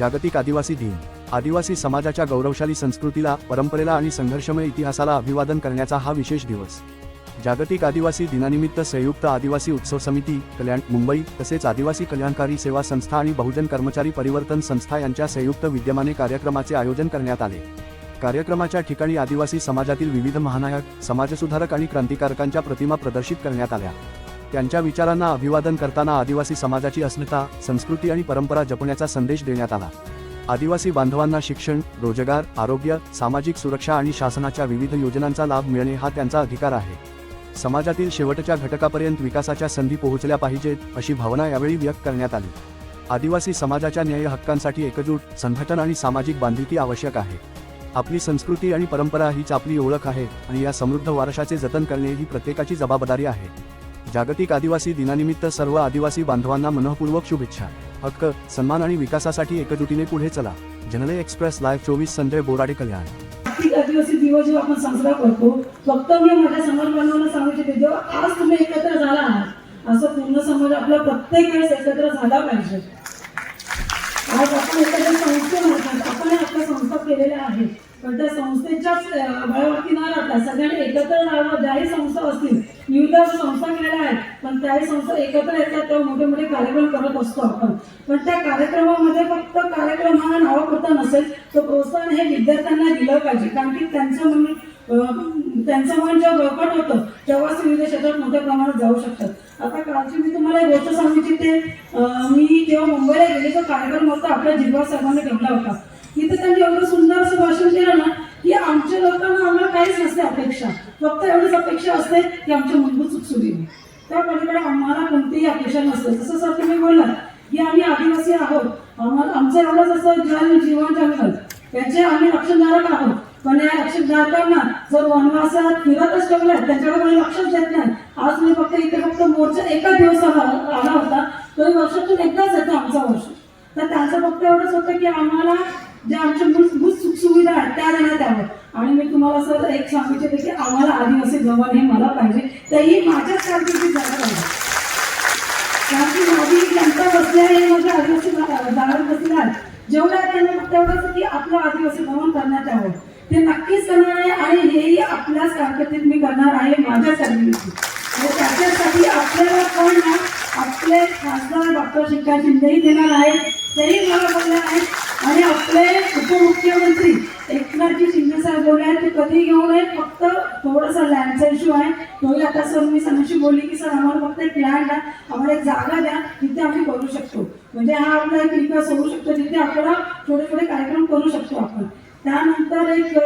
जागतिक आदिवासी दिन. आदिवासी समाजाच्या गौरवशाली संस्कृतीला, परंपरेला आणि संघर्षमय इतिहासाला अभिवादन करण्याचा हा विशेष दिवस. जागतिक आदिवासी दिनानिमित्त संयुक्त आदिवासी उत्सव समिती, कल्याण, मुंबई तसेच आदिवासी कल्याणकारी सेवा संस्था आणि बहुजन कर्मचारी परिवर्तन संस्था यांच्या संयुक्त विद्यमाने कार्यक्रमाचे आयोजन करण्यात आले. कार्यक्रमाच्या ठिकाणी आदिवासी समाजातील विविध महानायक, समाजसुधारक आणि क्रांतिकारकांच्या प्रतिमा प्रदर्शित करण्यात आल्या. त्यांच्या विचारांना अभिवादन करताना आदिवासी समाजाची अस्मिता, संस्कृती आणि परंपरा जपण्याचा संदेश देण्यात आला. आदिवासी बांधवांना शिक्षण, रोजगार, आरोग्य, सामाजिक सुरक्षा आणि शासनाच्या विविध योजनांचा लाभ मिळणे हा त्यांचा अधिकार आहे. समाजातील शेवटच्या घटकापर्यंत विकासाच्या संधी पोहोचल्या पाहिजेत, अशी भावना यावेळी व्यक्त करण्यात आली. आदिवासी समाजाच्या न्याय हक्कांसाठी एकजूट, संघटन आणि सामाजिक बांधिलकी आवश्यक आहे. आपली संस्कृती आणि परंपरा हीच आपली ओळख आहे आणि या समृद्ध वारशाचे जतन करणे ही प्रत्येकाची जबाबदारी आहे. जागतिक आदिवासी दिनानिमित्त सर्व आदिवासी बांधवांना मनःपूर्वक शुभेच्छा. हक्क, सन्मान आणि विकासासाठी एकजुटीने पुढे चला. जनलय एक्सप्रेस लाईव्ह 24 संजय बोराडे, कल्याण. आदिवासी दिवस जेव्हा आपण साजरा करतो, फक्त मी माझ्या समर्पणाला सांगू इच्छिते, जेव्हा आज तुम्ही एकत्र झाला आहात, असं पूर्ण समाज आपला प्रत्येक वेळेस एकत्र झाला पाहिजे. आज आपण एखाद्या संस्थेमध्ये आपण आपल्या संस्था केलेल्या आहेत, पण त्या संस्थेच्याच बळावरती न राहता सगळ्यांनी एकत्र राहावं. ज्याही संस्था असतील, विविध संस्था केलेल्या आहेत, पण त्याही संस्था एकत्र येतात तेव्हा मोठे मोठे कार्यक्रम करत असतो आपण. पण त्या कार्यक्रमामध्ये फक्त कार्यक्रम हा नावापुरता नसेल, तर प्रोत्साहन हे विद्यार्थ्यांना दिलं पाहिजे. कारण की त्यांचं मन जेव्हा बळकट होतं तेव्हाच विविध क्षेत्रात मोठ्या प्रमाणात जाऊ शकतात. आता कालची मी तुम्हाला एक गोष्ट सांगू इच्छिते. मी जेव्हा मुंबईला गेले तो कार्यक्रम होता आपल्या जिरवा साहेबांनी ठेवला होता. तिथे त्यांनी एवढं सुंदर असं भाषण केलं ना, की आमच्या लोकांना आम्हाला काहीच नसते अपेक्षा, फक्त एवढीच अपेक्षा असते की आमच्या मूलभूत सुखसुविधा होईल. त्या पलीकडे आम्हाला कोणतीही अपेक्षा नसते. जसं सर तुम्ही बोललात की आम्ही आदिवासी आहोत, आम्हाला आमचं एवढंच असं जल, जीवन, जंगल याचे आम्ही रक्षणधारक आहोत. पण या रक्षणधारकांना जर वनवासात फिरतच ठेवलं, त्यांच्याकडे कोणी लक्षच देत नाही. आज मी फक्त इथे मोर्चा एका दिवसाला आला होता, तो वर्षातून एकदाच येतो आमचा वर्ष. तर त्यांचं फक्त एवढंच होतं की आम्हाला ज्या आमच्या मूलभूत सुखसुविधा आहेत त्या देण्यात यावं. आणि मी तुम्हाला सर एक सांगू इच्छिते की आम्हाला आदिवासी जवान हे मला पाहिजे, तेही माझ्याच कारकिर्दीत झालं पाहिजे. कारण की माझी जनता बसली आहे, माझ्या आदिवासी जाणार बसले आहेत. जेवढ्या त्यांना फक्त एवढंच की आपलं आदिवासी भवन करण्यात यावं, ते नक्कीच करणार आहे. आणि हेही आपल्याच कारकिर्दीत मी करणार आहे, माझ्या कारकिर्दीत. आणि त्याच्यासाठी आपल्याला पण ना आपले खासदार डॉक्टर श्रीकांत शिंदेही देणार आहेत, तेही मला बोलणार आहेत. आणि आपले उपमुख्यमंत्री एकनाथजी शिंदे साहेब बोलले आहेत, ते कधी घेऊ नये, फक्त थोडासा लँडचा इश्यू आहे, तोही आता सर मी सरांशी बोलली की सर आम्हाला फक्त एक लँड आहे, आम्हाला एक जागा द्या, तिथे आम्ही करू शकतो. म्हणजे हा आपला एक विकास होऊ शकतो, तिथे आपल्याला थोडे थोडे कार्यक्रम करू शकतो आपण. त्यानंतर एक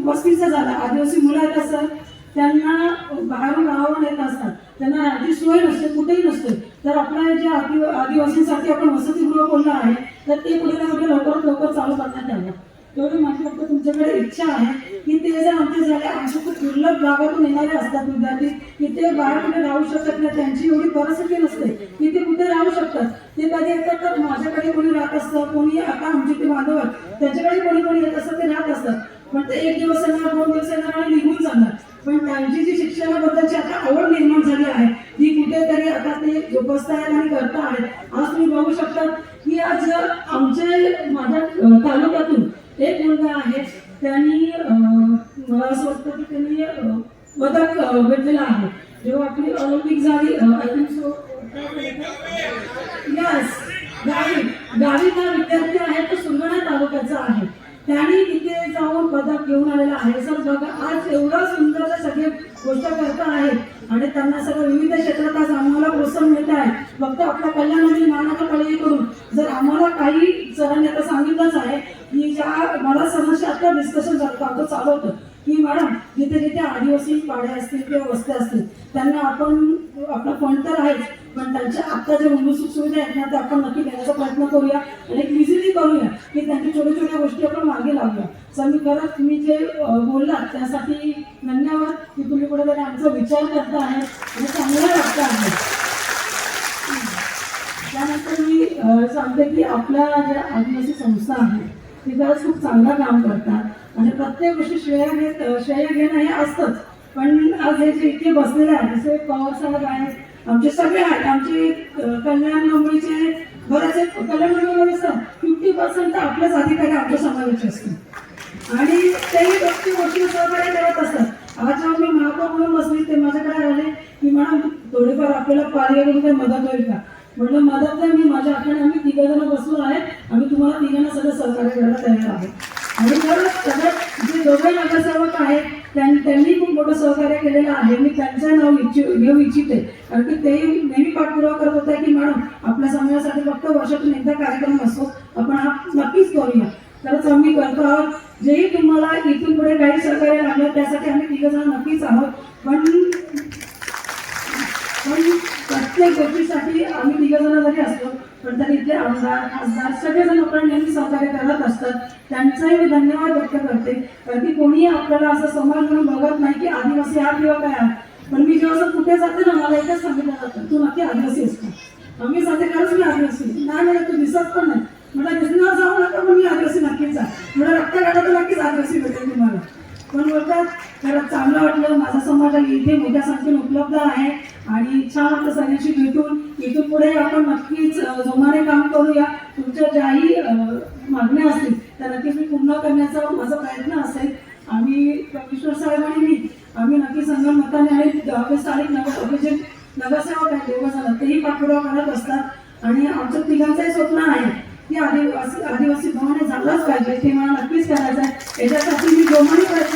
वस्तीचा झाला, आदिवासी मुलं आहेत सर, त्यांना बाहेरून गावावर येत असतात, त्यांना राहायची सोय नसते, कुठेही नसते. तर आपल्या ज्या आदिवासींसाठी आपण वसतिगृह बोललं आहे, तर ते कुठे ना कुठे लवकरात लवकर चालू करण्यात यावं. तेवढी माझी फक्त तुमच्याकडे इच्छा आहे की ते जर आमचे झाले, आमच्या खूप दुर्लभ भागातून येणारे असतात विद्यार्थी, की ते बाहेर कुठे राहू शकत नाही, त्यांची एवढी परिस्थिती नसते की ते कुठे राहू शकतात. ते कधी येतात तर माझ्याकडे कोणी राहत असतं, कोणी आता आमचे ते बांधव आहेत त्याच्याकडे कोणी कोणी येत असतं, ते राहत असतात. पण ते एक दिवस येणार, 2 दिवस येणार आणि निघून जाणार. पण त्यांची जी शिक्षणाबद्दलची आता आवड निर्माण झाली आहे, ती कुठेतरी आता ते जोपासत आहेत आणि करत आहेत. आज तुम्ही बघू शकता की आज माझ्या तालुक्यातून एक मुलगा आहे, त्यांनी मला असं वाटतं की त्यांनी पदक भेटलेलं आहे. जेव्हा आपली ऑलिम्पिक झाली, आय थिंक सो यस, गावी हा विद्यार्थी आहे, तो सुरगाणा तालुक्याचा आहे. त्यांनी तिथे जाऊन पदक घेऊन आलेला आहे. सर बघा, आज एवढा सुंदर सगळे गोष्ट करत आहेत आणि त्यांना सगळं विविध क्षेत्रात आज आम्हाला प्रोत्साहन मिळत आहे. फक्त आपल्या कल्याण आणि महानगरपालिके करून जर आम्हाला काही सरांनी आता सांगितलंच आहे की ज्या मला सरांशी आता डिस्कशन झालं, आमचं चालू होतं की मॅडम जिथे जिथे आदिवासी पाड्या असतील किंवा वस्त्या असतील त्यांना आपण आपला फंड तर आहेच, पण त्यांच्या आता ज्या मूलभूत सुविधा आहेत ना, त्या आपण नक्की देण्याचा प्रयत्न करूया आणि एक विजिटही करूया की त्यांची छोट्या छोट्या गोष्टी आपण मागे लावूया. सर मी खरंच तुम्ही जे बोललात त्यासाठी धन्यवाद की तुम्ही कुठेतरी आमचा विचार करता आहे आणि चांगला वाटतं आहे. त्यानंतर मी सांगते की आपल्या ज्या आदिवासी संस्था आहेत ते खरंच खूप चांगलं काम करतात आणि प्रत्येक गोष्टी श्रेय घेणं हे असतंच. पण आज हे जे इथे बसलेले आहेत, जसे पवार साहेब आहेत, आमचे सगळे आहेत, आमचे कल्याण मुंबईचे बरेचसे कल्याण मंडळामध्ये असतात 50% तर आपल्याच अधिकारी आमच्या समाजाचे असतात आणि तेही गोष्टी सहकार्य करत असतात. आज जेव्हा मी महापौर म्हणून बसली ते माझ्याकडे आले की मॅडम थोडीफार आपल्याला पालिकेकडून काही मदत होईल का. म्हटलं मदत नाही, मी माझ्या हाताने आम्ही 3 जण बसलो आहे, आम्ही तुम्हाला 3 सगळं सहकार्य करायला तयार आहोत. आणि खरंच सगळ्यात जे दोघे नगरसेवक आहेत त्यांनी खूप मोठं सहकार्य केलेलं आहे. मी त्यांचं नाव घेऊ इच्छिते कारण की ते नेहमी पाठपुरावा करत होते की मॅडम आपल्या समाजासाठी फक्त वर्षातून एकदा कार्यक्रम असतो, आपण हा नक्कीच करूया. खरंच आम्ही करतो आहोत. जेही तुम्हाला इथून पुढे काही सहकार्य लागलं त्यासाठी आम्ही 3 जण नक्कीच आहोत. पण प्रत्येक गोष्टीसाठी आम्ही 3 जण जरी असलो पण तरी इथले आमदार खासदार सगळेजण आपल्याला नेहमी सहकार्य करत असतात. त्यांचाही मी धन्यवाद व्यक्त करते कारण की कोणीही आपल्याला असं समाज म्हणून बघत नाही की आदिवासी हा किंवा काय आहे. पण मी जेव्हा असं कुठे जाते ना मला एकच सांगितलं जातं तू नक्की आदिवासी असतो. आम्ही सांगते खरंच मी आदिवासी नाही तू दिसत पण नाही. मला दिसणार जाऊ नका पण मी आदिवासी नक्कीच आहे. मला रक्त काढा तर नक्कीच आदिवासी भेटेल तुम्हाला. पण बोलतात खरंच चांगलं वाटलं. माझा समाज इथे मोठ्या संख्येने उपलब्ध आहे आणि छान वाटतं सगळ्यांशी भेटून. इथून पुढे आपण नक्कीच जोमाने काम करूया. तुमच्या ज्याही मागण्या असतील त्या नक्कीच मी पूर्ण करण्याचा माझा प्रयत्न असेल. आम्ही कमिशनर साहेब आणि आम्ही नक्की संगमताने आणि 22 तारीख जे नगरसेवक आहेत 2 जण तेही पाठपुरावा करत असतात आणि आमचं 3घांचंही स्वप्न आहे की आदिवासी भवन हे झालंच पाहिजे. ते मला नक्कीच करायचं आहे. याच्यासाठी मी जोमाने प्रयत्न